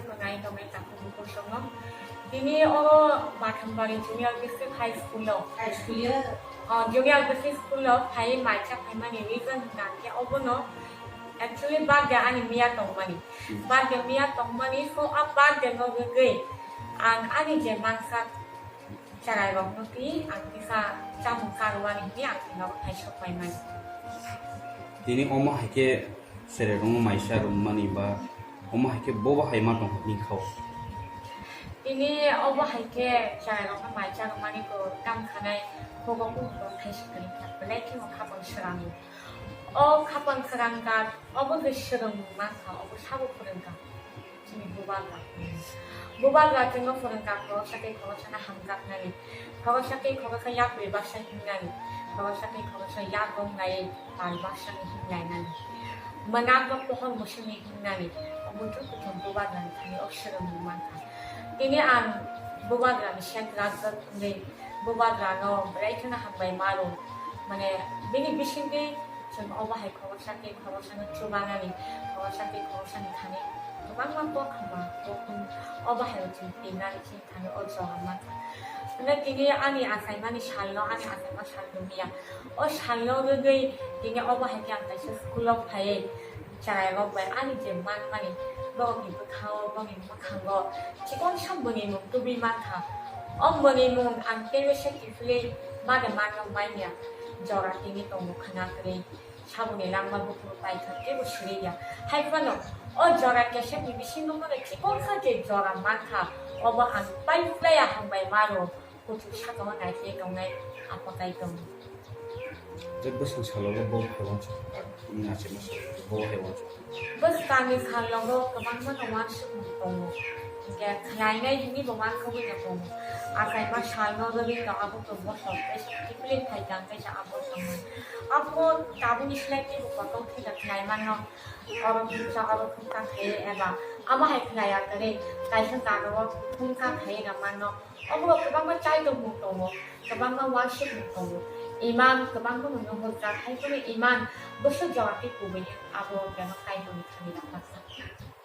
mengenai domain takut kosong. Ini orang macam bagi junior basic high school lo. High school ya. Junior basic school lo, hai macam hai mana reason nanti apa no? Actually bag dia ani mia tong mani. Bag dia mia tong mani so up bag dia no gede. Ani je mangsa cara orang nanti, bisa campur karuan ini ani no hai shop hai mani. Ini oma hake sererong maisha rumani ba oma hake boba hai ma tong ni khau. Ini apa hake cara orang macam rumani ko kam kanai ko ko ko hai shop ni. Belai kini kapal serang. kapal serang kan, apa tu serang masa, apa sabu perengkap. Ini bubaga. Bubaga tengok perengkap ko sakit ko sana hanggap nari. Kalau sakit ko saya berbahasa Inggeris. Kalau sakit ko saya ngai bahasa Inggeris. Menangkap pohon musim Inggeris. Untuk betul bubaga ini serang masa. Ini bubaga ni sentral ni bubaga no berarti na hambai malu. Mana bini bising ni 좀 어바해 거기서게 거기서는 주방안이 거기서게 거기서는 다니 주방만 또 가봐 조금 어바해요 지금 비나리 지금 다니 어쩌가만 근데 이게 아니 아사이만이 샬로 아니 아사이만 샬로미야 샬로를 이게 어바해게 안 다시 스쿨로 파에 잘알고 왜 아니 이제 많이 너기 부타오 너기 막한 거 직원 샴분이 몸도 비만타 엄분이 몸안 깨를 새끼 플레이 마데 마는 마이야 저라 띵이 또 목하나 그래 샤브네 랑만 부풀 빠이 thật 수리야 하이파노 저라 깨셰 비비 신동문에 기본사제 저라 많다 어버 한 빠이 플레이야 한 바이 마로 고추 샤가마 나이세 경내 아빠 가이동 Jebus selalu boba hai wancu. Ini aja mas boba hai wancu. bus kami kalau kemana mana semua tunggu ya kayaknya ini bukan kau yang tunggu akai mas kalau dari tak aku tuh bos itu pilih tajam saja aku teman aku kamu ni selagi bukan kau tidak kaya mana orang bisa orang kita kaya apa ama hai kaya kare kaya sekarang kita kaya mana aku kebang macam itu tunggu kebang wasit tunggu iman kebang pun menunggu hai pun iman besar jawab itu punya aku jangan kaya itu tidak